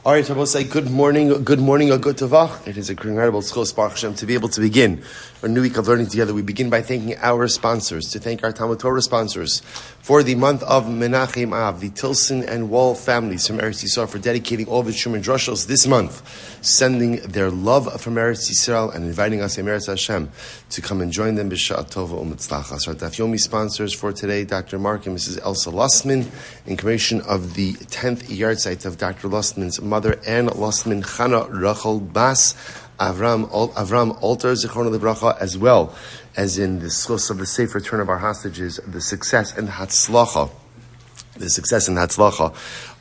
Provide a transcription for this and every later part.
All right, I will say good morning, or good tavach. It is a incredible schos Baruch Hashem to be able to begin a new week of learning together. We begin by thanking our sponsors, to thank our Talmud Torah sponsors for the month of Menachem Av, the Tilson and Wohl families from Eretz YIsrael for dedicating all of the Shuman Drushos this month, sending their love from Eretz YIsrael and inviting us, Eretz Hashem, to come and join them b'sha'at tova u'mitzlachas. Our Daf Yomi sponsors for today, Dr. Mark and Mrs. Elsa Lustman, in commemoration of the 10th yahrzeit of Dr. Lustman's mother, Anne Lustman, Chana Rochel, Bas, Avraham Alter, Zichrono Livracha, as well as in the schos of the safe return of our hostages, the success and hatzlacha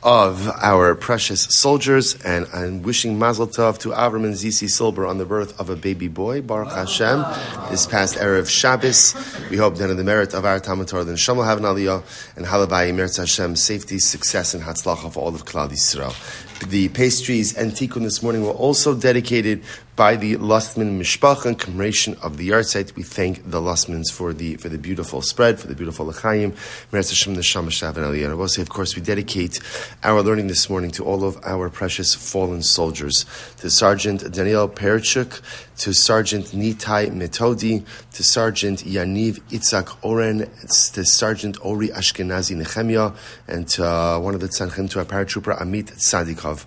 of our precious soldiers, and I'm wishing Mazel Tov to Avraham and Zisi Silber on the birth of a baby boy, Baruch Hashem, this past Erev Shabbos. We hope that in the merit of our Talmud Torah, the Neshama will have an aliyah, and Halavai, Eretz Hashem, safety, success, and hatzlacha for all of Klal Yisrael. The pastries and tikkun this morning were also dedicated by the Lustman Mishpacha in commemoration of the yahrzeit. We thank the Lustmans for the beautiful spread, for the beautiful l'chaim. Meretz Hashem Neshama Shav and Aliyah. And also, of course, we dedicate our learning this morning to all of our precious fallen soldiers, to Sergeant Daniel Perchuk, to Sergeant Nitai Metodi, to Sergeant Yaniv Itzak Oren, to Sergeant Ori Ashkenazi Nehemiah, and to one of the tzanchim, to our paratrooper Amit Tzadikov.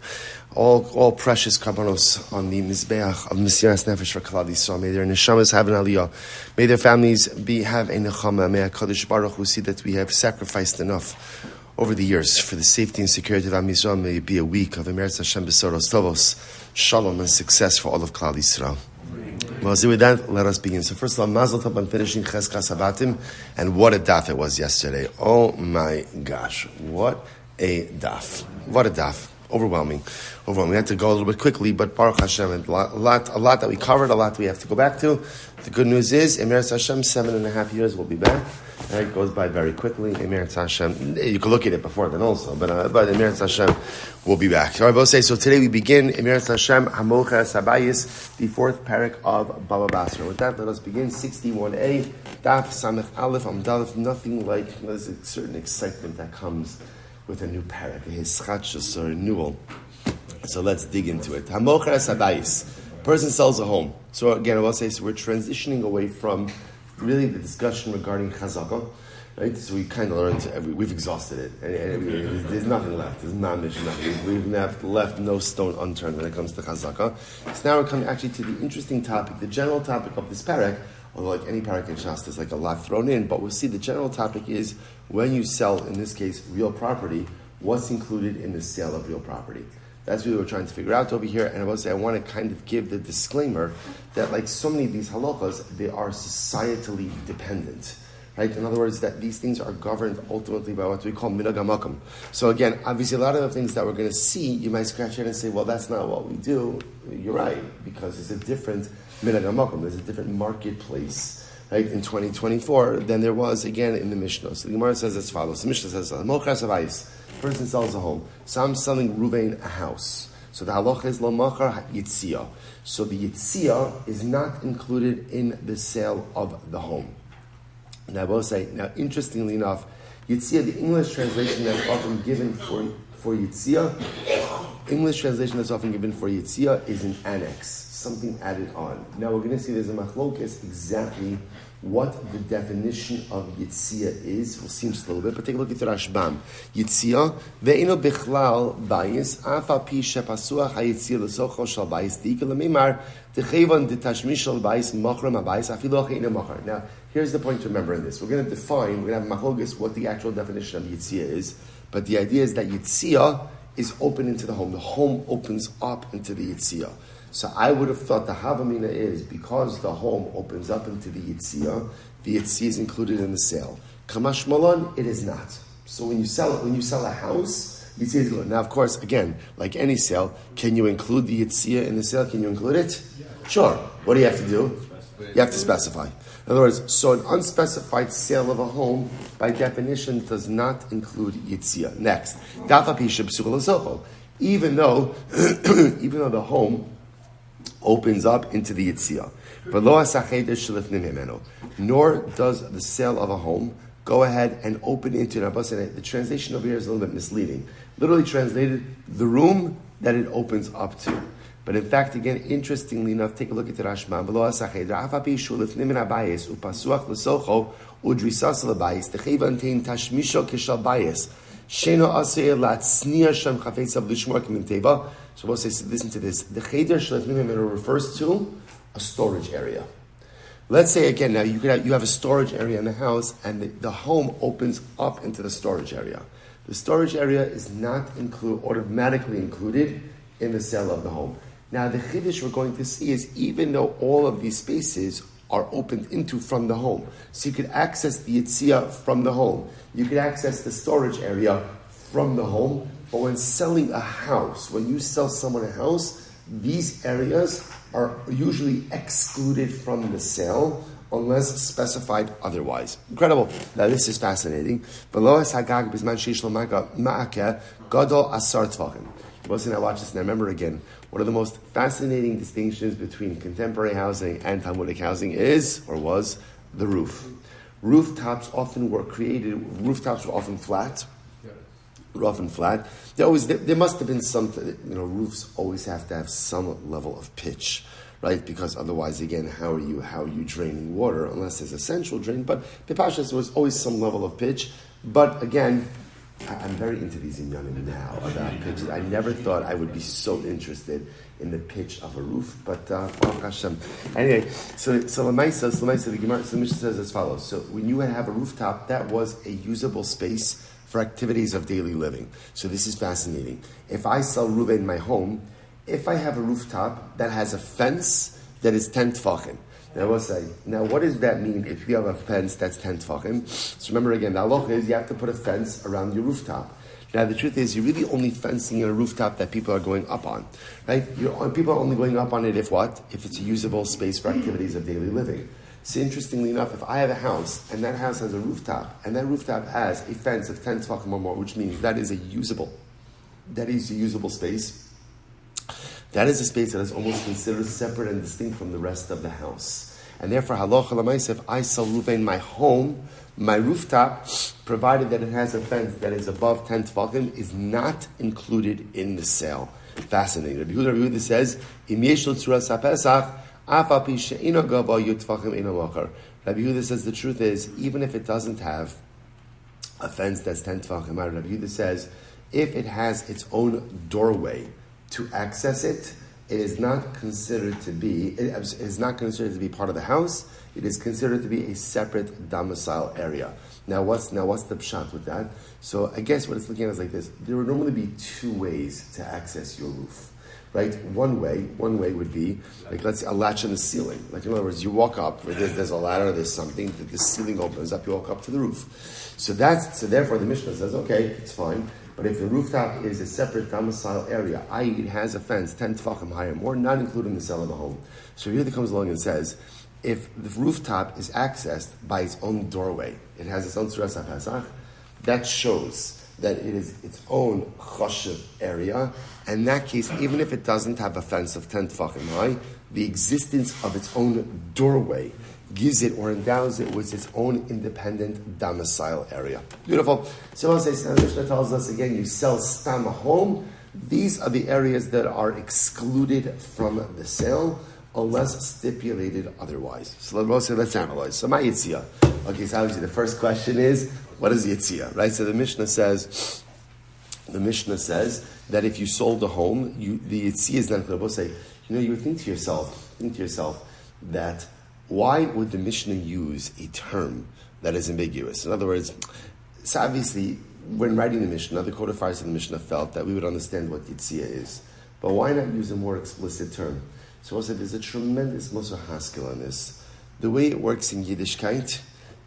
All precious karbanos on the mizbeach of Mesiras Nefesh for Klal Yisrael. May their neshamas have an aliyah. May their families have a nechama. May HaKadosh Baruch Hu see that we have sacrificed enough over the years for the safety and security of Am Yisrael. May it be a week of Eretz Hashem Besoros Tovos, Shalom and success for all of Klal Yisrael. Well, so with that, let us begin. So first of all, Mazel Tov on finishing Cheskas Habatim, and what a daf it was yesterday. Oh my gosh, what a daf. What a daf. Overwhelming. We had to go a little bit quickly, but Baruch Hashem, a lot that we covered, a lot we have to go back to. The good news is, Eretz Hashem, 7.5 years we'll be back. And it goes by very quickly. Eretz Hashem, you can look at it before then also, but Eretz Hashem, we'll be back. So I will say, so today we begin Eretz Hashem, Hamocha Sabayis, the fourth parak of Bava Basra. With that, let us begin 61a, Daf Samech Aleph Amdalef. Nothing like, there's a certain excitement that comes with a new parak, a hischatshus, or renewal. So let's dig into it. Hamocher sabayis. Person sells a home. So again, I will say, so we're transitioning away from really the discussion regarding chazakah, right? So we kind of learned, we've exhausted it. And there's nothing left. There's nothing. We've left no stone unturned when it comes to chazakah. So now we're coming actually to the interesting topic, the general topic of this parak. Although like any parak in Shas, there's like a lot thrown in, but we'll see the general topic is when you sell, in this case, real property, what's included in the sale of real property. That's what we're trying to figure out over here, and I will say I want to kind of give the disclaimer that like so many of these halachas, they are societally dependent. Right? In other words, that these things are governed ultimately by what we call minhag hamakam. So again, obviously a lot of the things that we're going to see, you might scratch your head and say, well, that's not what we do. You're right, because it's a different minhag hamakam. There's a different marketplace, right, in 2024 than there was, again, in the Mishnah. So the Gemara says as follows. The Mishnah says, person sells a home. So I'm selling Ruvain a house. So the halacha is lo machar yitzia. So the yitzia is not included in the sale of the home. Now I will say, interestingly enough, yitzia, the English translation that's often given for yitzia, is an annex, something added on. Now we're going to see there's a machlokes exactly what the definition of yitzia is. We'll see in just a little bit, but take a look at the Rashbam. Yitzia ve'ino bichlal bayis afa pi shepasuach hayitzia l'socho shal bayis di'ikal lemimar techevon detashmish shal bayis machram habayis afilu acheinu machar. Now here's the point to remember in this. We're going to have machlokes what the actual definition of yitzia is, but the idea is that yitzia is open into the home. The home opens up into the yitzia. So I would have thought the Havamina is because the home opens up into the yitzia is included in the sale. Kamash Malon, it is not. So when you sell a house, yitzia is included. Now, of course, again, like any sale, can you include the yitzia in the sale? Can you include it? Sure. What do you have to do? You have to specify. In other words, so an unspecified sale of a home, by definition, does not include yitzia. Next, even though the home opens up into the yitzia, nor does the sale of a home go ahead and open into it. The translation over here is a little bit misleading. Literally translated, the room that it opens up to. But in fact, again, interestingly enough, take a look at the Rashman. So we'll say, listen to this. The cheder shel refers to a storage area. Let's say again, now you have a storage area in the house, and the home opens up into the storage area. The storage area is not automatically included in the sale of the home. Now the chiddush we're going to see is even though all of these spaces are opened into from the home, so you could access the yitzia from the home, you could access the storage area from the home, but when selling a house, when you sell someone a house, these areas are usually excluded from the sale unless specified otherwise. Incredible. Now this is fascinating. Now watch this. Now remember again, one of the most fascinating distinctions between contemporary housing and Talmudic housing was the roof. Rooftops were often flat. There must have been some, roofs always have to have some level of pitch, right? Because otherwise, again, how are you draining water unless there's a central drain? But Pipashas, there was always some level of pitch. But again, I'm very into these inyanim now about pitches. I never thought I would be so interested in the pitch of a roof, but Baruch Hashem. Anyway, so Lamaisa, the Gemara, the Mishnah says as follows. So when you have a rooftop, that was a usable space for activities of daily living. So this is fascinating. If I sell ruva in my home, if I have a rooftop that has a fence that is 10 tfachim, now I will say, now what does that mean if you have a fence that's 10 tfachim? So remember again, the halacha is you have to put a fence around your rooftop. Now the truth is, you're really only fencing in a rooftop that people are going up on, right? People are only going up on it if what? If it's a usable space for activities of daily living. So interestingly enough, if I have a house, and that house has a rooftop, and that rooftop has a fence of 10 tefachim or more, which means that is a usable space, that is a space that is almost considered separate and distinct from the rest of the house. And therefore, halacha l'maaseh, if I sell ruva in my home, my rooftop, provided that it has a fence that is above 10 tefachim, is not included in the sale. Fascinating. Rabbi Yehuda says, Im yesh lo tzuras hapesach, Rabbi Yehuda says the truth is, even if it doesn't have a fence that's 10 tefachim, Rabbi Yehuda says, if it has its own doorway to access it, it is not considered to be part of the house. It is considered to be a separate domicile area. Now what's the pshat with that? So I guess what it's looking at is like this. There would normally be two ways to access your roof. Right? One way would be, like, let's say, a latch on the ceiling. Like, in other words, you walk up, there's a ladder, there's something, the ceiling opens up, you walk up to the roof. So therefore the Mishnah says, okay, it's fine, but if the rooftop is a separate domicile area, i.e. it has a fence, 10 tefachim high or more, not including the sale of the home. So here it comes along and says, if the rooftop is accessed by its own doorway, it has its own tzuras hapesach, that shows that it is its own choshev area. And in that case, even if it doesn't have a fence of 10 tefachim high, the existence of its own doorway gives it or endows it with its own independent domicile area. Beautiful. So I'll say, the Mishnah tells us again, you sell stam a home. These are the areas that are excluded from the sale, unless stipulated otherwise. So let's analyze. So my yitzia. Okay, so obviously the first question is, what is yitzia, right? So the Mishnah says that if you sold a home, the yitzia is not going to say, you would think to yourself that why would the Mishnah use a term that is ambiguous? In other words, so obviously when writing the Mishnah, the codifiers of the Mishnah felt that we would understand what yitzia is. But why not use a more explicit term? So also there's a tremendous Musar Haskell on this. The way it works in Yiddishkeit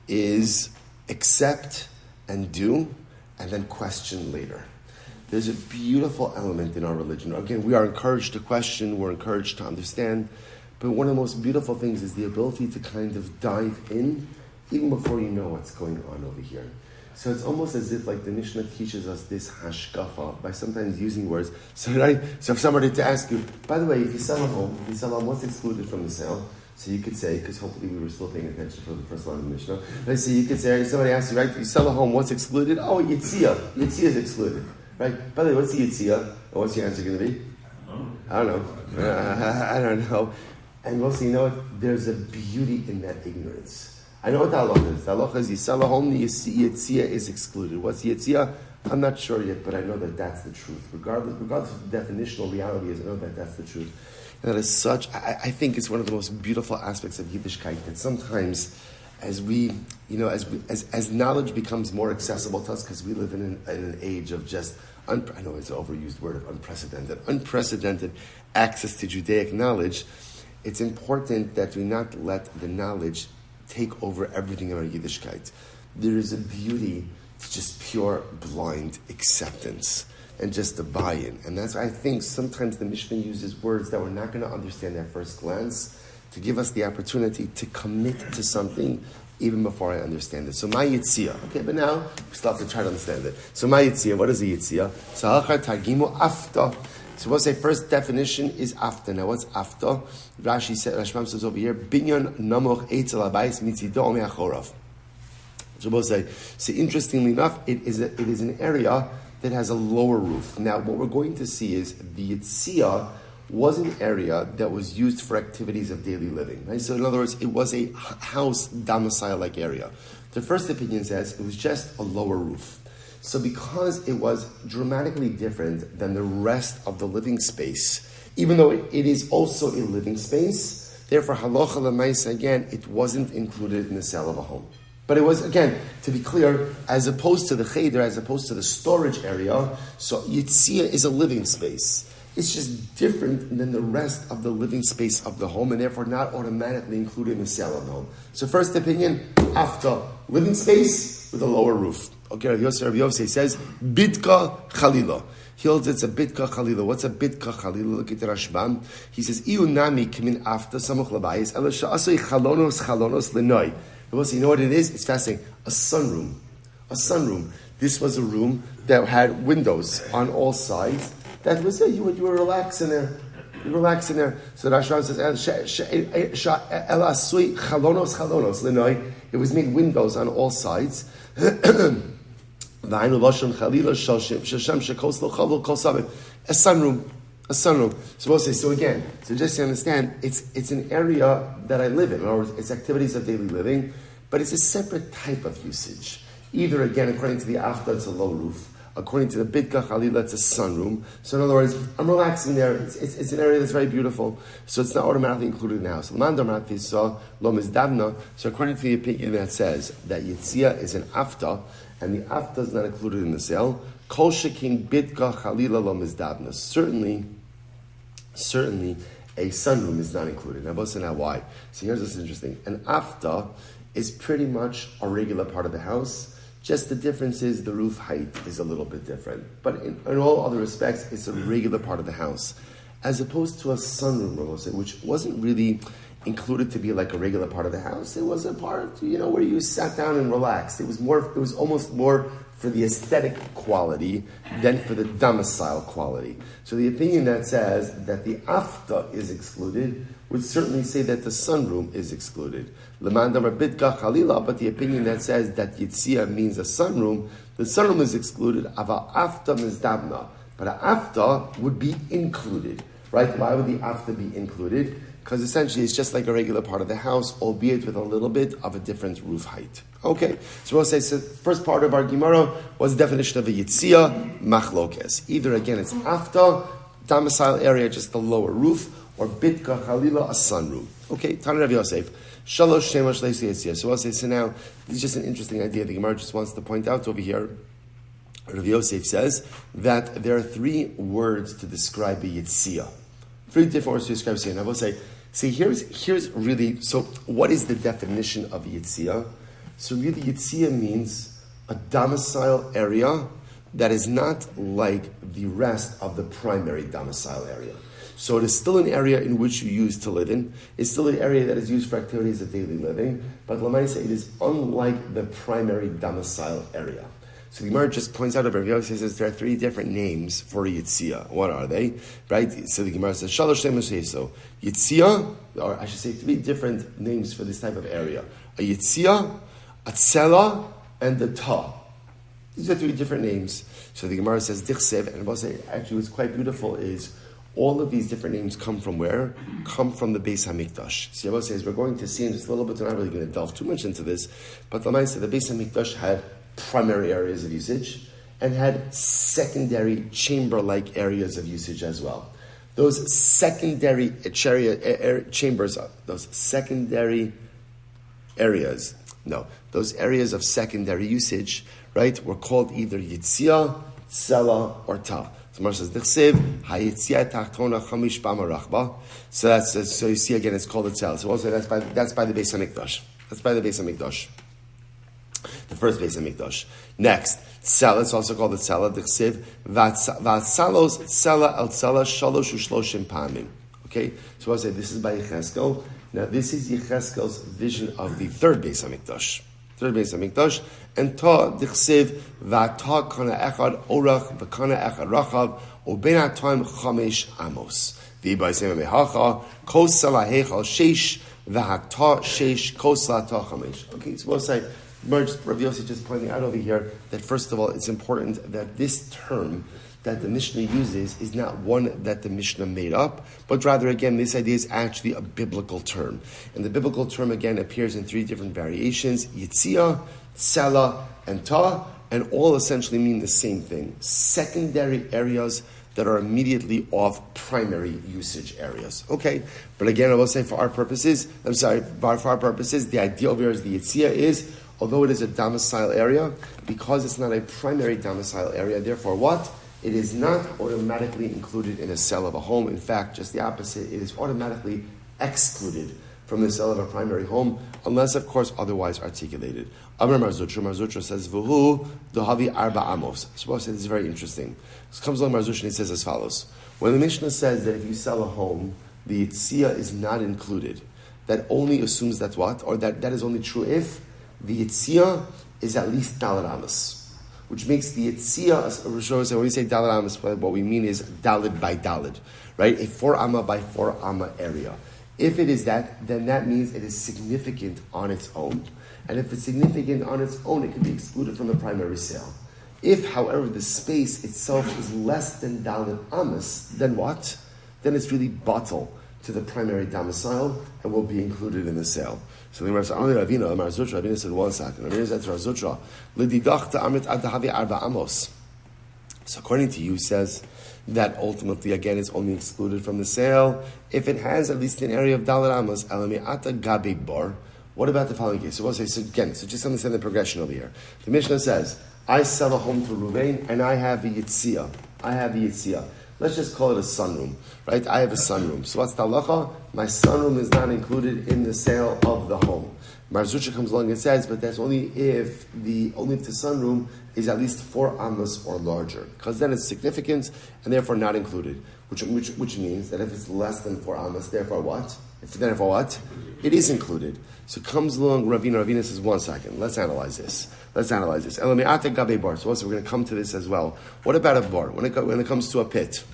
is accept and do, and then question later. There's a beautiful element in our religion. Again, we are encouraged to question, we're encouraged to understand, but one of the most beautiful things is the ability to kind of dive in, even before you know what's going on over here. So it's almost as if like the Mishnah teaches us this hashkafa by sometimes using words. So if somebody to ask you, by the way, if you sell a home, what's excluded from the sale? So you could say, because hopefully we were still paying attention for the first line of the Mishnah. Let's say you could say, somebody asks you, right, you sell a home, what's excluded? Oh, yitzia. Yitzia is excluded. Right? By the way, what's the yitzia? What's your answer going to be? I don't know. I don't know. And we'll see, you know what? There's a beauty in that ignorance. I know what the halacha is. The halacha is Yisala Homni Yitzia is excluded. What's Yitzia? I'm not sure yet, but I know that that's the truth. Regardless of the definitional reality is, I know that that's the truth. And that is such, I think it's one of the most beautiful aspects of Yiddishkeit, that sometimes as we, as knowledge becomes more accessible to us, because we live in an age of just, I know it's an overused word of unprecedented access to Judaic knowledge, it's important that we not let the knowledge take over everything in our Yiddishkeit. There is a beauty to just pure, blind acceptance and just the buy-in. And that's why I think sometimes the Mishnah uses words that we're not going to understand at first glance to give us the opportunity to commit to something even before I understand it. So my Yitzia. Okay, but now we still have to try to understand it. So my Yitzia, what is a Yitzia? Sahachar Targimu Afta. So we'll say first definition is Afta. Now what's Afta? Rashi says over here, Binyan Namoch Eitzel Abayis Mitzido Me'achorav. So we'll say, interestingly enough, it is an area that has a lower roof. Now what we're going to see is the Yitzia was an area that was used for activities of daily living. Right? So in other words, it was a house domicile-like area. The first opinion says it was just a lower roof. So because it was dramatically different than the rest of the living space, even though it is also a living space, therefore halacha l'maisa, again, it wasn't included in the sale of a home. But it was, again, to be clear, as opposed to the cheder, as opposed to the storage area, so Yitzia is a living space. It's just different than the rest of the living space of the home, and therefore not automatically included in the sale of the home. So first opinion, after living space with a lower roof. Okay, Rabbi Yosef says, Bitka Chalila. He holds it's a Bitka Chalila. What's a Bitka Chalila? Look at the Rashbam. He says, Iu nami kimin after samuch labayis, ela sha'asoi chalonos lenoi. You know what it is? It's fascinating. A sunroom. A sunroom. This was a room that had windows on all sides. That was it. You were relaxing there. You relax in there. So the Rashbam says, it was made windows on all sides. A sunroom. A sunroom. So we'll say, so again, so just to understand, it's an area that I live in. In other words, it's activities of daily living, but it's a separate type of usage. Either, again, according to the Afta, it's a low roof. According to the Bidka Chalila, it's a sunroom. So in other words, I'm relaxing there. It's an area that's very beautiful. So it's not automatically included in the house. So according to the opinion that says that Yitzia is an Afta, and the Afta is not included in the sale, Kol Shekin Bidka Chalila Lo Mizdavna. Certainly, a sunroom is not included. Now, why? So here's what's interesting. An Afta is pretty much a regular part of the house. Just the difference is the roof height is a little bit different. But in all other respects, it's a regular part of the house. As opposed to a sunroom, which wasn't really included to be like a regular part of the house. It was a part, where you sat down and relaxed. It was almost more for the aesthetic quality than for the domicile quality. So the opinion that says that the afta is excluded would certainly say that the sunroom is excluded. Lemandamar bidka chalila, but the opinion that says that yitzia means a sunroom, the sunroom is excluded. Ava afta mizdabna, but a afta would be included, right? Why would the afta be included? Because essentially it's just like a regular part of the house, albeit with a little bit of a different roof height. Okay, so we'll say, first part of our Gemara was the definition of a yitzia, machlokes. Either, again, it's afta, domicile area, just the lower roof, or bitka chalila, a sunroom. Okay, Tana Rabbi Yosef, shalosh shemosh leisi yitzia. So we'll say, so now, this is just an interesting idea. The Gemara just wants to point out over here, Rabbi Yosef says that there are 3 words to describe a yitzia. 3 different words to describe yitzia. Now we'll say, see, here's really, so what is the definition of yitzia? So really, yitzia means a domicile area that is not like the rest of the primary domicile area. So it is still an area in which you use to live in. It's still an area that is used for activities of daily living. But Lamaisa, it is unlike the primary domicile area. So the Gemara just points out, Rabbi Yosef says there are 3 different names for Yitzia. What are they? Right? So the Gemara says, Shalosh Shemosh so Yitzia, or I should say 3 different names for this type of area. A Yitzia, a Tzela, and a Ta. These are 3 different names. So the Gemara says Dichsev, and I say actually what's quite beautiful is all of these different names come from where? Come from the Beis Hamikdash. So Yabba says we're going to see in just a little bit, we're not really going to delve too much into this, but the Beis Hamikdash had primary areas of usage and had secondary chamber-like areas of usage as well. Those secondary chambers, those secondary areas, those areas of secondary usage, right, were called either Yitzia, Tsela, or Ta. So Mar says, Dichsev, HaYitzia Tachtona Chamish Bama Rachba. So you see again, it's called a Tsela. So also that's by the Beis Hamikdash. That's by the Beis Hamikdash. The first Beis Hamikdash. Next, Tsela, it's also called the Tsela. Dichsev, Vatsalos Tsela El Tsela Shalosh Ushloshim Pamim. Okay, so I'll say this is by Yecheskel. Now this is Yecheskel's vision of the third Beis Hamikdash. Third Beis Hamikdash, and Ta Dichsev Vata Kana Echad Orach V'Kana Echad Rachav Ubein Ataim Chamesh Amos V'Ibay Sema Mehacha Kosala Hechal Sheish V'Hata Sheish Kosala Ta Chamesh. Okay, so we'll say Rabbi Yossi just pointing out over here that first of all it's important that this term that the Mishnah uses is not one that the Mishnah made up, but rather, again, this idea is actually a biblical term. And the biblical term, again, appears in three different variations, Yitzia, Tsela, and Ta, and all essentially mean the same thing. Secondary areas that are immediately off primary usage areas. Okay, but again, I will say for our purposes, the idea over here is the Yitzia is, although it is a domicile area, because it's not a primary domicile area, therefore what? It is not automatically included in a cell of a home. In fact, just the opposite. It is automatically excluded from the cell of a primary home, unless, of course, otherwise articulated. Avraham Alter says, "V'hu dohavi arba amos." So this is very interesting. This comes along Marzuch and he says as follows: when the Mishnah says that if you sell a home, the Yitzia is not included, that only assumes that what, or that is only true if the Yitzia is at least Daled Amos. Which makes the Yitzia, when we say Daled Amos, what we mean is Daled by Daled, right? A 4 Amma by 4 Amma area. If it is that, then that means it is significant on its own. And if it's significant on its own, it can be excluded from the primary sale. If, however, the space itself is less than Daled Amos, then what? Then it's really batal to the primary domicile and will be included in the sale. So the Gemara says, Ravina said, one second. Ravina said to Razutra, L'didachta amit adahavi arba amos. So according to you, says that ultimately, again, it's only excluded from the sale if it has at least an area of Daled Amos, elami ata gabi bar. What about the following case? So we'll say, so just understand the progression over here. The Mishnah says, I sell a home to Ruvain and I have a Yitzia. Let's just call it a sunroom, right? I have a sunroom. So what's the halacha? My sunroom is not included in the sale of the home. Marzucha comes along and says, but that's only if the sunroom is at least 4 amos or larger, because then it's significant and therefore not included. Which means that if it's less than 4 amos, therefore what? It is included. So comes along Ravina says, 1 second, let's analyze this. So also we're going to come to this as well. What about a bar? When it comes to a pit,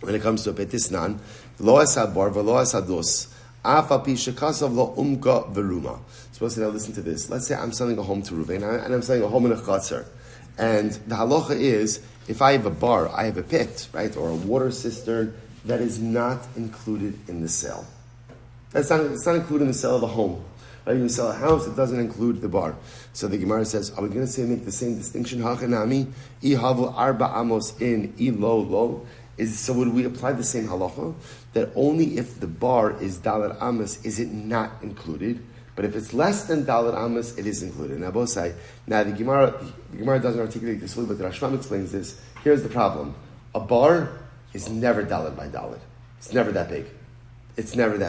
this nan, lo asad bar v'lo asados, afapi shekasav lo umka veruma. Supposed to now listen to this. Let's say I'm selling a home to Ruvain, and I'm selling a home in a chatzar. And the halacha is, if I have a bar, I have a pit, right, or a water cistern, that is not included in the sale. It's not included in the sale of a home. Right? You sell a house, it doesn't include the bar. So the Gemara says, are we going to make the same distinction? Hachanami, ihavu arba amos in lo. So would we apply the same halacha? That only if the bar is Daled Amos is it not included, but if it's less than Daled Amos, it is included. Now the Gemara doesn't articulate this fully, but the Rashbam explains this. Here's the problem. A bar is never Daled by Daled. It's never that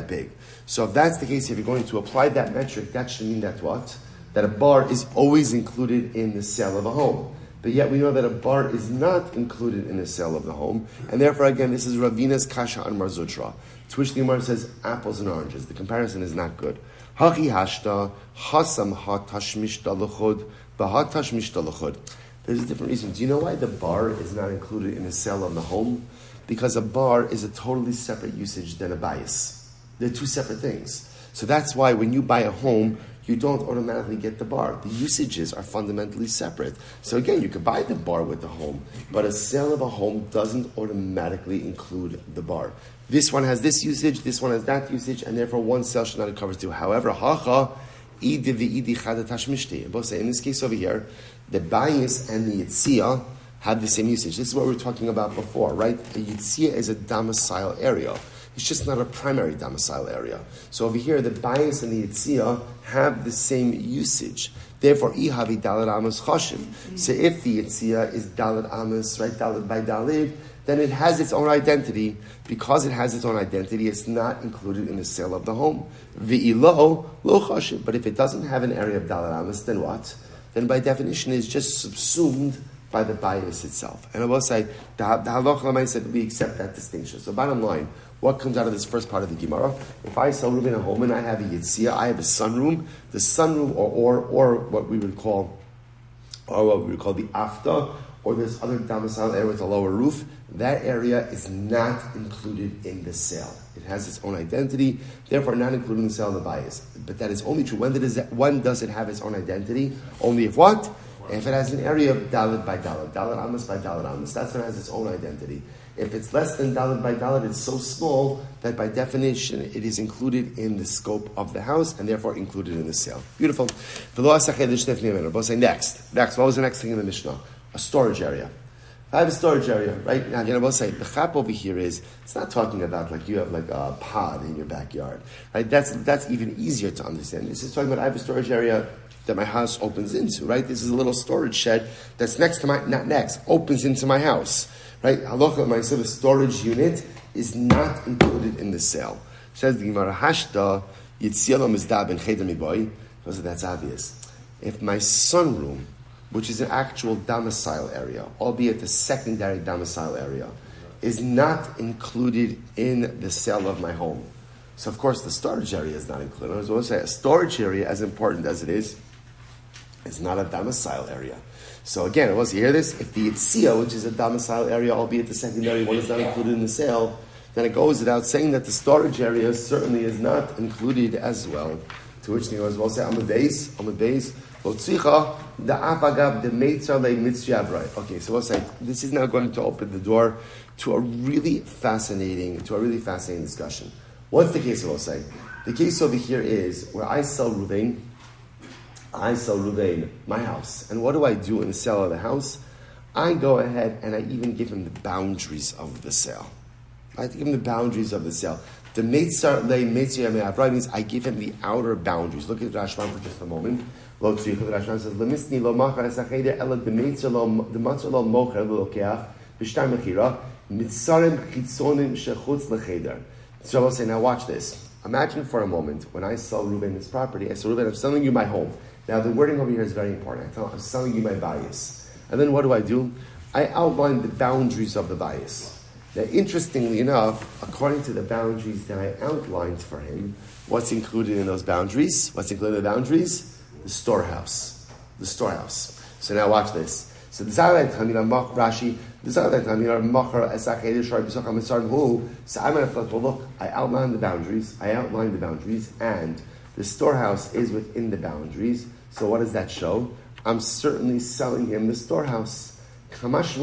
big. So if that's the case, if you're going to apply that metric, that should mean that what? That a bar is always included in the sale of a home. But yet we know that a bar is not included in the sale of the home. And therefore, again, this is Ravina's Kasha on Marzutra. To which the Gemara says apples and oranges. The comparison is not good. Hachi hashta, hasam hatashmish dalachod, bahatashmish dalachod. There's a different reason. Do you know why the bar is not included in the sale of the home? Because a bar is a totally separate usage than a bias. They're two separate things. So that's why when you buy a home, you don't automatically get the bar. The usages are fundamentally separate. So again, you could buy the bar with the home, but a sale of a home doesn't automatically include the bar. This one has this usage, this one has that usage, and therefore one sale should not cover two. However, in this case over here, the bayis and the yitzia have the same usage. This is what we were talking about before, right? The yitzia is a domicile area. It's just not a primary domicile area. So over here, the bayis and the yitzia have the same usage. Therefore, ihavi dalad amos chashim. So if the yitzia is dalad amos, right, dalad by dalid, then it has its own identity. Because it has its own identity, it's not included in the sale of the home. V'ilo lo chashim. But if it doesn't have an area of dalad amos, then what? Then by definition, it's just subsumed by the bias itself. And I will say, the halacha said we accept that distinction. So bottom line, what comes out of this first part of the Gemara? If I sell Reuben a home and I have a yitzia, I have a sunroom. The sunroom, or what we would call the afta, or this other domicile area with a lower roof, that area is not included in the sale. It has its own identity, therefore not included in the sale of the bias. But that is only true. When does it have its own identity? Only if what? If it has an area of dalad by dalad, dalad amos by dalad amos, that's when it has its own identity. If it's less than dalad by dalad, it's so small that by definition it is included in the scope of the house and therefore included in the sale. Beautiful. Both say next. What was the next thing in the Mishnah? A storage area. If I have a storage area, right? Now, we'll say the chap over here is, it's not talking about like you have like a pod in your backyard, right? That's even easier to understand. This is talking about I have a storage area that my house opens into, right? This is a little storage shed that's next to opens into my house, right? Halacha, so the storage unit is not included in the sale. Says the Gemara, Hashda, Yitzia Mizda ben Cheder Miboy. That's obvious. If my sunroom, which is an actual domicile area, albeit a secondary domicile area, is not included in the sale of my home. So of course the storage area is not included. I was going to say, a storage area, as important as it is not a domicile area. So again, you hear this? If the yitzia, which is a domicile area, albeit the secondary one, is not included in the sale, then it goes without saying that the storage area certainly is not included as well. To which the Gemara will say, on the base, okay, so we'll say this is now going to open the door to a really fascinating discussion. What's the case? We'll say the case over here is where I sell Ruvain my house, and what do I do in the sale of the house? I go ahead and I even give him the boundaries of the sale. I give him the boundaries of the sale. The Meitzar Le Meitzar Me'avrai means I give him the outer boundaries. Look at Rashman for just a moment. Lo tzricha, Rashman says, Lemisni lo machar es hacheder, ela de Meitzar lo mocher lo lokeach, b'shtar mechira, mitzarim chitzonim shechutz lecheder. So I will say, now watch this. Imagine for a moment, when I sell Reuben this property, I say, Reuben, I'm selling you my home. Now the wording over here is very important. I tell him, I'm selling you my bias. And then what do? I outline the boundaries of the bias. Now, interestingly enough, according to the boundaries that I outlined for him, what's included in those boundaries? The storehouse. So now watch this. So the Rashi, so I'm going to flip, well look, I outlined the boundaries, and the storehouse is within the boundaries. So what does that show? I'm certainly selling him the storehouse. So we'll say,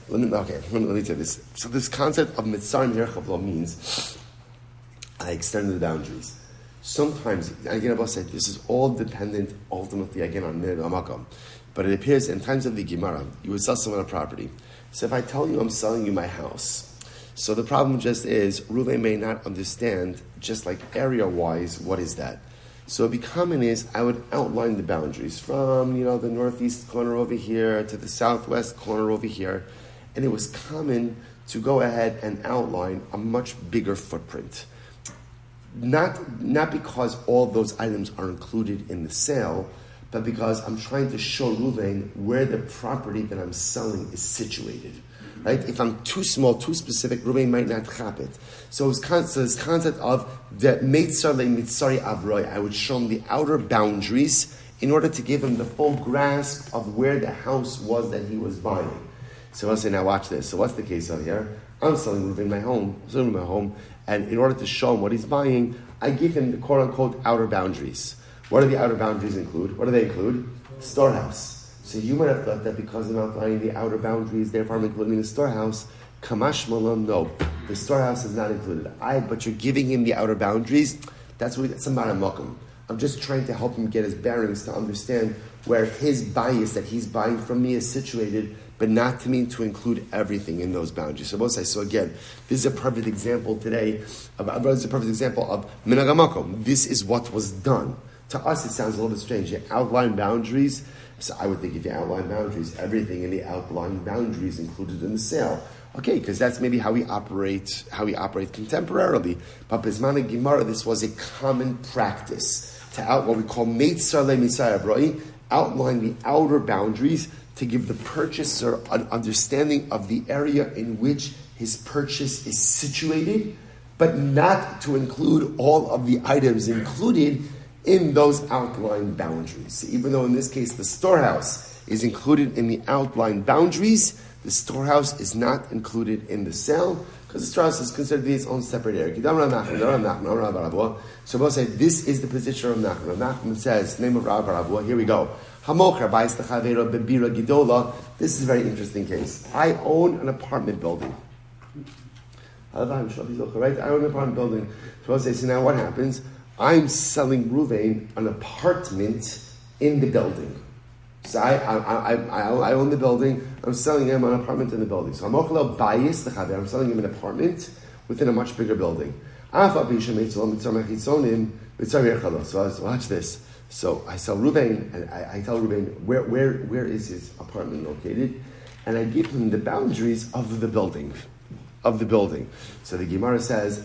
let me say this. So this concept of mitzarim hirchavlo means I extended the boundaries. Sometimes, again, I will say, this is all dependent ultimately again on minhag hamakom. But it appears in times of the Gemara, you would sell someone a property. So if I tell you I'm selling you my house, so the problem just is, Reuven may not understand, just like area-wise, what is that? So it'd be common is, I would outline the boundaries from, the northeast corner over here to the southwest corner over here. And it was common to go ahead and outline a much bigger footprint. Not because all those items are included in the sale, but because I'm trying to show Reuven where the property that I'm selling is situated. Right? If I'm too small, too specific, Reuven might not chap it. So this concept of the Meitzar le Mitzari Avroi, I would show him the outer boundaries in order to give him the full grasp of where the house was that he was buying. So I'll say, now watch this. So what's the case over here? I'm selling Reuven my home, and in order to show him what he's buying, I give him the quote-unquote outer boundaries. What do the outer boundaries include? What do they include? Storehouse. So you might have thought that because I'm outlining the outer boundaries, therefore I'm including the storehouse. Kamash Malam, no. The storehouse is not included. But you're giving him the outer boundaries. That's a maramokum. I'm just trying to help him get his bearings to understand where his bias that he's buying from me is situated, but not to mean to include everything in those boundaries. So again, this is a perfect example today. This is a perfect example of minagamakom. This is what was done. To us, it sounds a little bit strange. You outline boundaries. So I would think if you outline boundaries, everything in the outline boundaries included in the sale. Okay, because that's maybe how we operate contemporarily. But Bismana Gemara, this was a common practice to out what we call Meitzar Le Misayah Broi, outline the outer boundaries to give the purchaser an understanding of the area in which his purchase is situated, but not to include all of the items included in those outlined boundaries. So even though in this case the storehouse is included in the outlined boundaries, the storehouse is not included in the sale because the storehouse is considered to be its own separate area. So both say this is the position of Nachman. Nachman says, name of Rabbi Rabbi, here we go. This is a very interesting case. I own an apartment building. Right? I own an apartment building. So say, so now what happens? I'm selling Reuven an apartment in the building. So I own the building. I'm selling him an apartment in the building. So I'm selling him an apartment within a much bigger building. So watch this. So I sell Reuven, and I tell Reuven where is his apartment located, and I give him the boundaries of the building. So the Gemara says,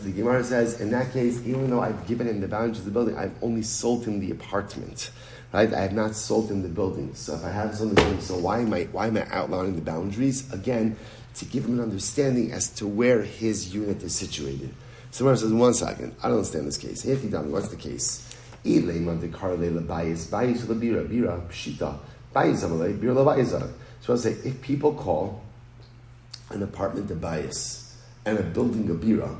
in that case, even though I've given him the boundaries of the building, I've only sold him the apartment. Right? I have not sold him the building. So if I have sold the building, so why am I outlining the boundaries? Again, to give him an understanding as to where his unit is situated. So Gemara says, 1 second, I don't understand this case. What's the case? So I'll say, if people call an apartment a bias and a building a bira,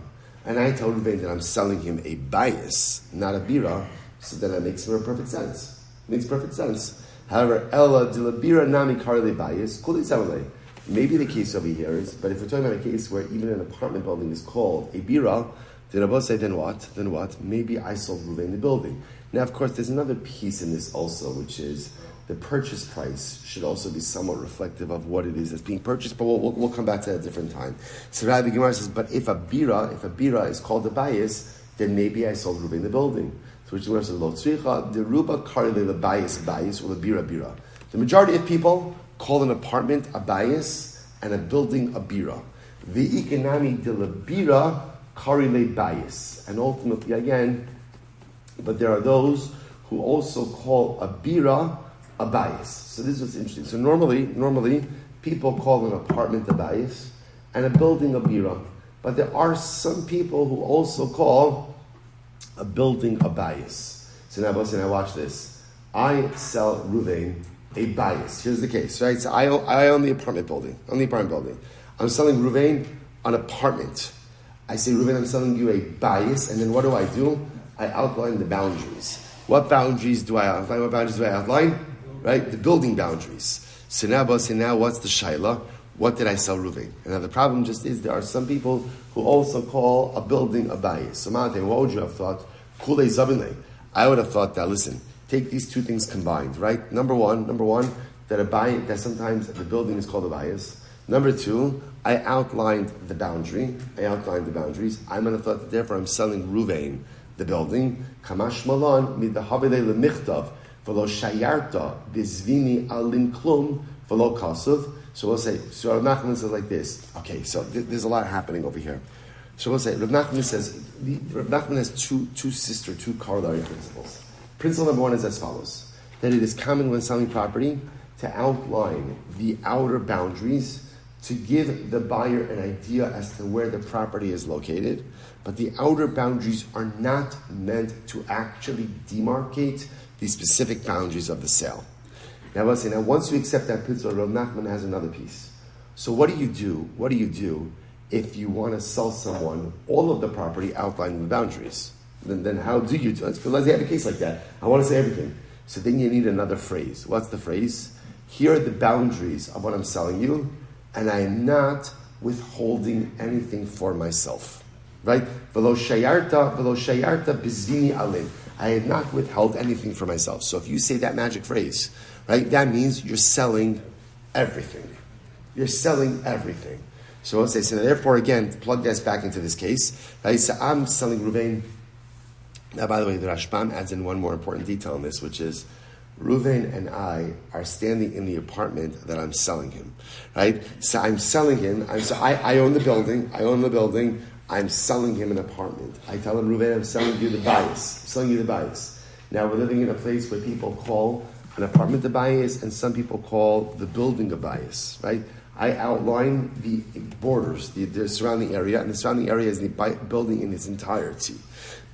and I tell Reuven that I'm selling him a bias, not a bira, so then that makes perfect sense. Makes perfect sense. However, Ella de la bira nami karle bias, maybe the case over here is, but if we're talking about a case where even an apartment building is called a bira, then Rabbi say, then what? Maybe I sold Reuven the building. Now, of course, there's another piece in this also, which is the purchase price should also be somewhat reflective of what it is that's being purchased, but we'll come back to that at a different time. So Rabbi Gemara says, but if a bira is called a bias, then maybe I sold Reuven the building. So which Gemara says, lo tzricha deruba karle the bias or the bira. The majority of people call an apartment a bias and a building a bira. The ikanami de la bira karle bias, and ultimately again, but there are those who also call a bira a bias. So this is what's interesting. So normally people call an apartment a bias and a building a bira, but there are some people who also call a building a bias. So now watch this. I sell Reuven a bias. Here's the case, right? So I own the apartment building. I'm selling Reuven an apartment. I say, Reuven, I'm selling you a bias, and then what do? I outline the boundaries. What boundaries do I outline? Right? The building boundaries. So now what's the shaila? What did I sell Reuven? And now the problem just is there are some people who also call a building a bias. So what would you have thought? Kulei zabinei. I would have thought that, listen, take these two things combined, right? Number one, that sometimes the building is called a bias. Number two, I outlined the boundaries. I'm going to thought that therefore I'm selling Reuven the building. Kamash malan midahavile lemichtav v'lo shayarta bizvini alin klum v'lo kasuv. So we'll say, so Rav Nachman says like this. Okay, so there's a lot happening over here. So we'll say, Rav Nachman says, Rav Nachman has two corollary principles. Principle number one is as follows: that it is common when selling property to outline the outer boundaries to give the buyer an idea as to where the property is located, but the outer boundaries are not meant to actually demarcate the specific boundaries of the sale. Now, let's say, once we accept that principle, Rav Nachman has another piece. So what do you do? What do you do if you want to sell someone all of the property outlining the boundaries? Then how do you do it? Let's have a case like that. I want to say everything. So then you need another phrase. What's the phrase? Here are the boundaries of what I'm selling you, and I am not withholding anything for myself. Right? V'lo shayarta bizvini alim. I have not withheld anything for myself. So if you say that magic phrase, right, that means you're selling everything. You're selling everything. So I'll say, so therefore, again, to plug this back into this case, right, so I'm selling Ruvain. Now, by the way, the Rashbam adds in one more important detail in this, which is Ruvain and I are standing in the apartment that I'm selling him, right? So I'm selling him. I own the building. I'm selling him an apartment. I tell him, Ruvain, I'm selling you the bias. Now, we're living in a place where people call an apartment a bias, and some people call the building a bias, right? I outline the borders, the surrounding area, and the surrounding area is the building in its entirety.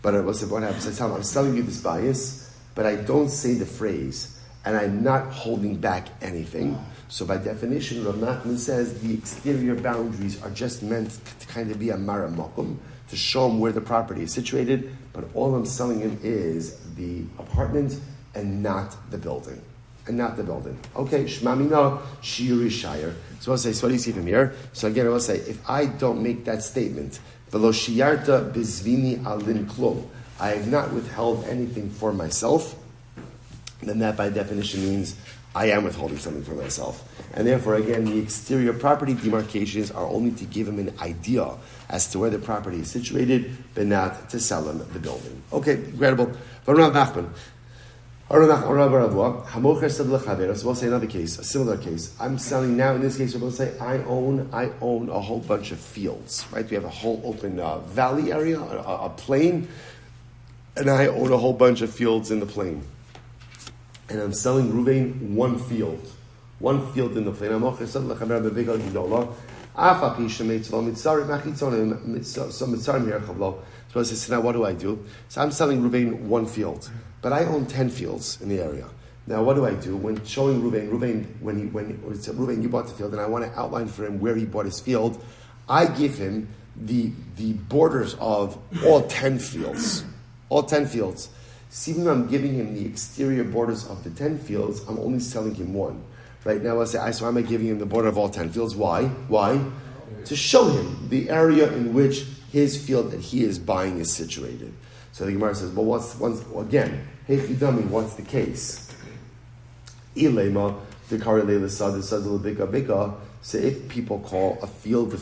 But what happens? I tell them, I'm selling you this bias, but I don't say the phrase, and I'm not holding back anything. So by definition, Rav Nachman says the exterior boundaries are just meant to kind of be a maramakum, to show him where the property is situated, but all I'm selling him is the apartment and not the building. Okay, Shmamina Shiri Shire. So I'll say, so what do you see from here? So again, I will say, if I don't make that statement, V'lo shiyarta bizvini alin klum, I have not withheld anything for myself, then that by definition means I am withholding something for myself. And therefore, again, the exterior property demarcations are only to give him an idea as to where the property is situated, but not to sell him the building. Okay, incredible. So we'll say another case, a similar case. I'm selling now, in this case, we'll say I own a whole bunch of fields, right? We have a whole open valley area, a plain, and I own a whole bunch of fields in the plain. And I'm selling Ruvain one field in the plain. So I say, now what do I do? So I'm selling Ruvain one field, but I own 10 fields in the area. Now what do I do? When showing Ruvain, Ruvain, you bought the field, and I want to outline for him where he bought his field, I give him the borders of all 10 fields. See, when I'm giving him the exterior borders of the 10 fields, I'm only selling him one. Right now I say, so I'm giving him the border of all 10 fields. Why? To show him the area in which his field that he is buying is situated. So the Gemara says, well, again, hey, if you tell me what's the case? Ilema, the Karilela Sada, so if people call a field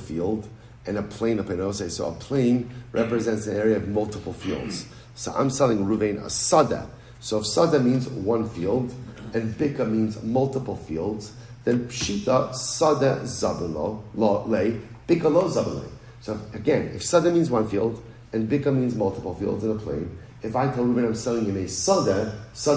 and a plain a plain, so a plain represents an area of multiple fields. So I'm selling Ruvain a sada. So if sada means one field and bika means multiple fields, then pshita sada zabelo le bika lo zabele. So again, if sada means one field and bika means multiple fields in a plain, if I tell Ruvain I'm selling him a sada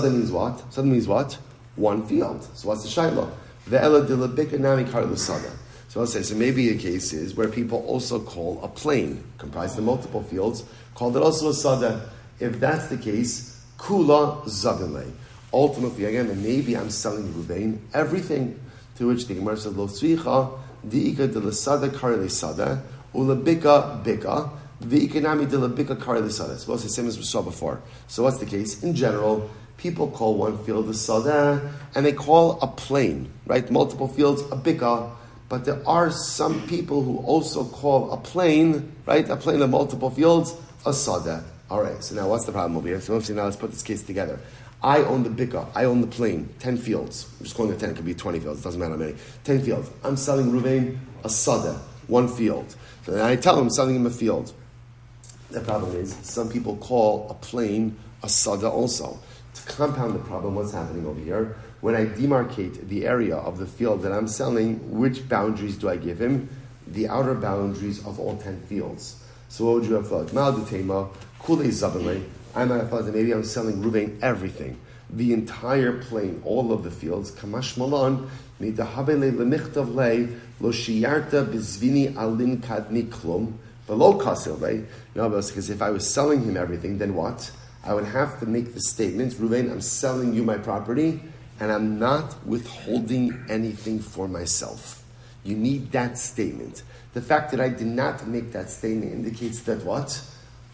means what? Sada means what? One field. So what's the shayla? Ve'ela de la bika nami kar le sada. So I'll say, so maybe a case is where people also call a plain comprised of multiple fields, called it also a sada. If that's the case, kula zavinle. Ultimately, again, maybe I'm selling Ruvain everything, to which the Gemara says, lo tzricha diika de la sada kar le sada ula bika v'ikanami de la bika kar le sada. So it's the same as we saw before. So what's the case? In general, people call one field a sada, and they call a plain, right? Multiple fields a bika. But there are some people who also call a plain, right? A plain of multiple fields, a sada. All right, so now what's the problem over here? So now let's put this case together. I own the bika, I own the plain, 10 fields. I'm just calling it 10, it could be 20 fields, it doesn't matter how many. 10 fields. I'm selling Ruvain a sada, one field. So then I tell him I'm selling him a field. The problem is, some people call a plain a sada also. To compound the problem, what's happening over here? When I demarcate the area of the field that I'm selling, which boundaries do I give him? The outer boundaries of all 10 fields. So what would you have thought? I might have thought that maybe I'm selling Ruvain everything, the entire plain, all of the fields. Kamash malan midahabele lemichtav le lo shiyarta bizvini alin kadni klum below kasil le. No, because if I was selling him everything, then what? I would have to make the statement, Ruvain, I'm selling you my property, and I'm not withholding anything for myself. You need that statement. The fact that I did not make that statement indicates that what?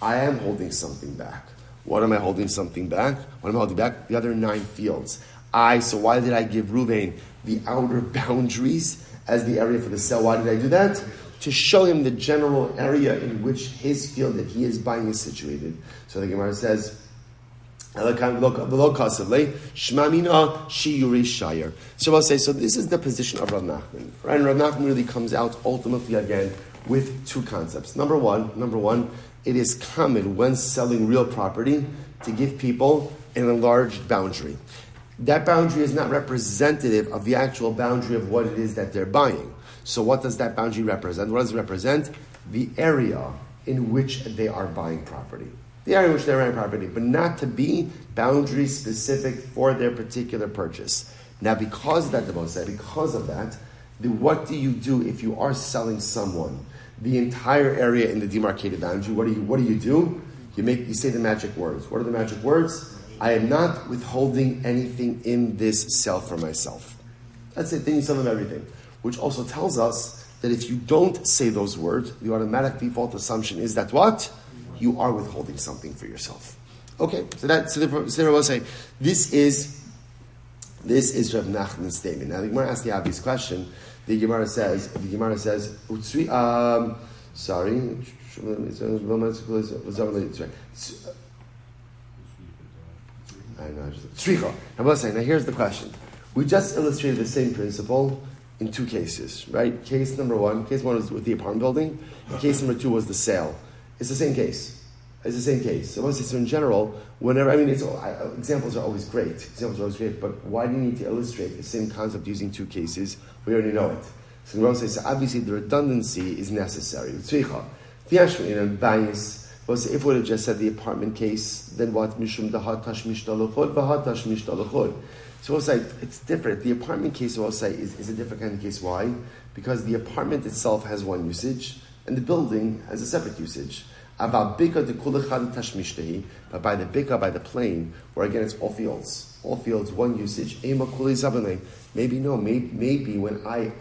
I am holding something back. What am I holding something back? What am I holding back? The other 9 fields. So why did I give Reuven the outer boundaries as the area for the sale? Why did I do that? To show him the general area in which his field that he is buying is situated. So the Gemara says, so we'll say, so this is the position of Rav Nachman. Right? And Rav Nachman really comes out ultimately again with 2 concepts. Number one, it is common when selling real property to give people an enlarged boundary. That boundary is not representative of the actual boundary of what it is that they're buying. So what does that boundary represent? What does it represent? The area in which they are buying property. The area in which they're buying property, but not to be boundary specific for their particular purchase. Now because of that, what do you do if you are selling someone the entire area in the demarcated boundary? What do you do? You say the magic words. What are the magic words? I am not withholding anything in this sale for myself. That's it. Then you sell them everything. Which also tells us that if you don't say those words, the automatic default assumption is that what? You are withholding something for yourself. Okay, so therefore we'll say this is Rav Nachman's statement. Now the Gemara asks the obvious question. The Gemara says, Now here's the question. We just illustrated the same principle in 2 cases, right? Case one was with the apartment building, and case number 2 was the sale. It's the same case. So in general, examples are always great. But why do you need to illustrate the same concept using 2 cases? We already know it. So the Gemara says, obviously the redundancy is necessary. If we would have just said the apartment case, then what? So we'll say it's different. The apartment case, we'll say, is a different kind of case. Why? Because the apartment itself has one usage, and the building has a separate usage. But by the bika, by the plain, where again it's all fields, one usage. Maybe when I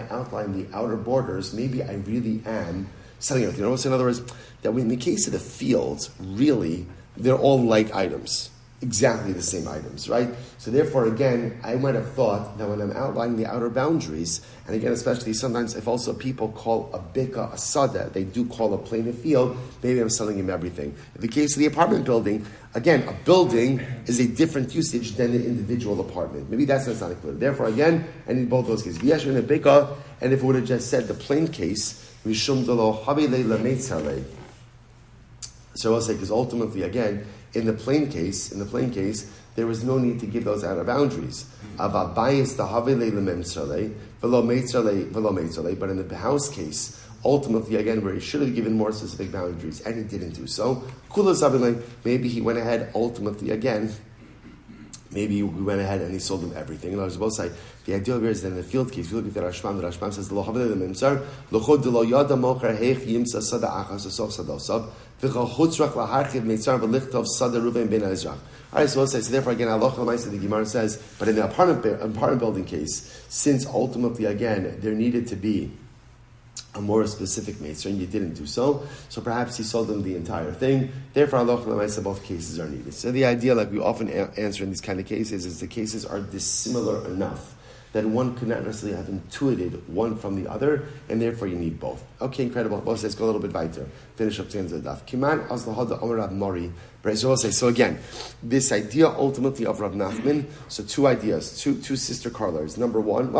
outline the outer borders, maybe I really am selling it. In other words, that in the case of the fields, really they're all like items. Exactly the same items, right? So therefore, again, I might have thought that when I'm outlining the outer boundaries, and again, especially sometimes if also people call a bika a sada, they do call a plain a field, maybe I'm selling him everything. In the case of the apartment building, again, a building is a different usage than an individual apartment. Maybe that's not included. Therefore, again, I need both those cases. Yes, in a bika, and if it would have just said the plain case, mishum delo habilei lameitzarei. So I'll say, because ultimately, again, in the plain case, there was no need to give those outer boundaries. But in the house case, ultimately, again, where he should have given more specific boundaries, and he didn't do so, maybe he went ahead, ultimately, again, maybe we went ahead and he sold them everything. And I was both say the idea here is that in the field case, if you look at the Rashbam says Alright, so we'll say, so therefore again, the Gemara says, but in the apartment building case, since ultimately again there needed to be a more specific Meitzer, and you didn't do so, so perhaps he sold them the entire thing. Therefore, both cases are needed. So the idea, like we often answer in these kind of cases, is the cases are dissimilar enough that one could not necessarily have intuited one from the other, and therefore you need both. Okay, incredible. Well, let's go a little bit weiter. Finish up to the end of the daf. Kiman az lahada Amar Rav Mori. So we'll say, so again, this idea ultimately of Rav Nachman, so 2 ideas, two sister corollaries. Number one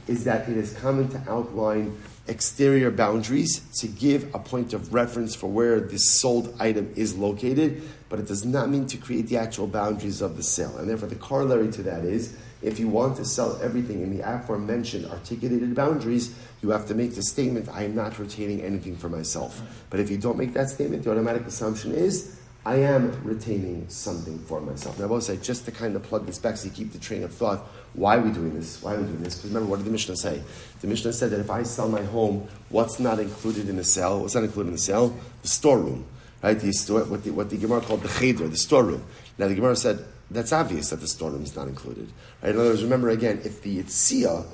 is that it is common to outline exterior boundaries to give a point of reference for where this sold item is located, but it does not mean to create the actual boundaries of the sale. And therefore the corollary to that is, if you want to sell everything in the aforementioned articulated boundaries, you have to make the statement, I am not retaining anything for myself. But if you don't make that statement, the automatic assumption is, I am retaining something for myself. Now I will say, just to kind of plug this back so you keep the train of thought, why are we doing this? Because remember, what did the Mishnah say? The Mishnah said that if I sell my home, what's not included in the sale? What's not included in the sale? The storeroom. Right? What the Gemara called the cheder, the storeroom. Now the Gemara said, that's obvious that the storeroom is not included. Right? In other words, remember again, if the yitzia,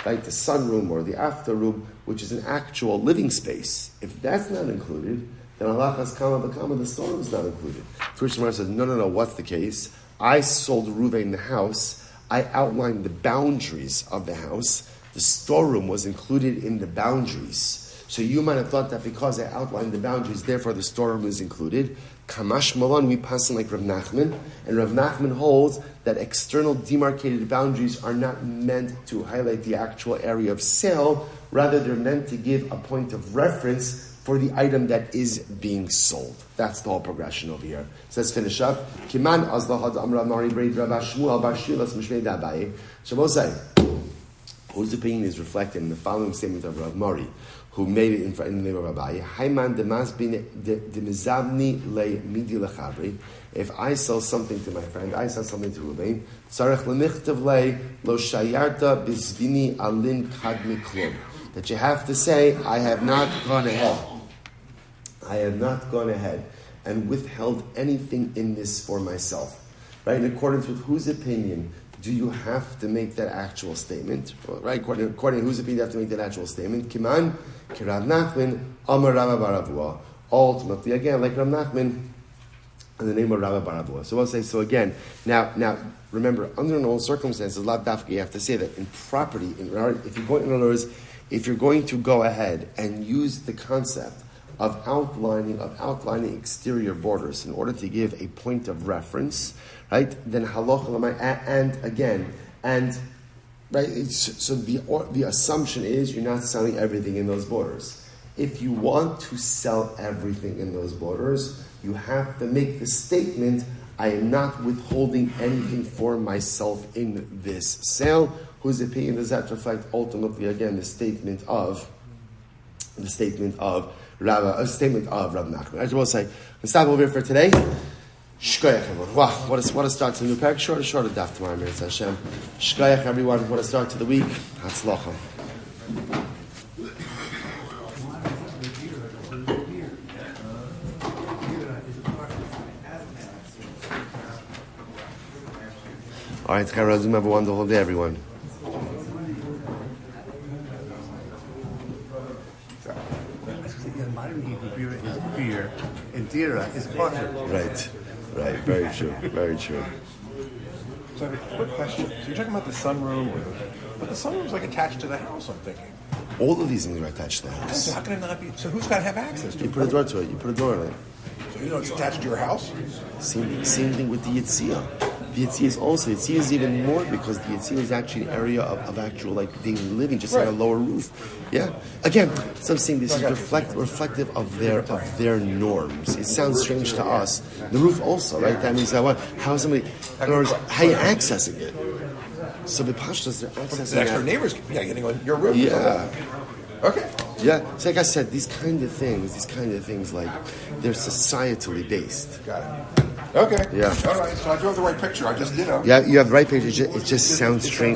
right, the sunroom or the after room, which is an actual living space, if that's not included, then halachas kama b'kama, the storeroom is not included. To which the Gemara says, no, what's the case? I sold Ruvain the house. I outlined the boundaries of the house. The storeroom was included in the boundaries. So you might have thought that because I outlined the boundaries, therefore the storeroom is included. Kamash Malon, we pass on like Rav Nachman, and Rav Nachman holds that external demarcated boundaries are not meant to highlight the actual area of sale, rather they're meant to give a point of reference for the item that is being sold. That's the whole progression over here. So let's finish up. Kiman azlahad amra mari braid Rabbi Shmuel barshilas mishmei dabaye. Shabosai, whose opinion is reflected in the following statement of Rav Mari, who made it in the name of Rabbi. Hayman demizavni le midi lechavri. If I sell something to my friend, I sell something to Ruvain. Tzarech lemichtav le lo shayarta bizvini alin kadmi klum. That you have to say, I have not gone ahead and withheld anything in this for myself. Right? In accordance with whose opinion do you have to make that actual statement? Right? According to whose opinion do you have to make that actual statement? Kiman, Rav Nachman, Amar Rabba Baravua. Ultimately, again, like Rav Nachman, in the name of Rabba Baravua. So I'll say, so again, now, remember, under normal circumstances, lav dafka, you have to say that in property, in other words, if you're going to go ahead and use the concept of outlining exterior borders in order to give a point of reference, right? Then halacha right. So the assumption is you're not selling everything in those borders. If you want to sell everything in those borders, you have to make the statement: I am not withholding anything for myself in this sale. Whose opinion does that reflect? Ultimately, again, the statement of Rav Nachman. I will say, let's stop over here for today. Shkoyach, everyone. Wow, what a start to the new parak. Short daf tomorrow, Eretz Hashem. Shkoyach, everyone. What a start to the week. Hatzlacha. All right, Chana Rochel, have a wonderful day, everyone. Beer in TORAH is partner. Right, very true. So I have a quick question. So you're talking about the sunroom, but the sunroom's like attached to the house, I'm thinking. All of these things are attached to the house. So how can it not be? So who's got to have access to it? You put a door to it. You put a door in it. So it's attached to your house? Same thing with the yitzia. The yitzia is even more because the yitzia is actually an area of actual like daily living, just on a lower roof. Yeah. Again, so I'm saying this is reflective of their norms. It sounds strange to us. The roof also, right? That means that how are you accessing it? So the pashtas, they're accessing the extra neighbors, getting on your roof. Yeah. Okay. Yeah. So like I said, these kind of things, like they're societally based. Got it. Okay. Yeah. All right. So I do have the right picture. I just did. Yeah, you have the right picture. It just sounds strange.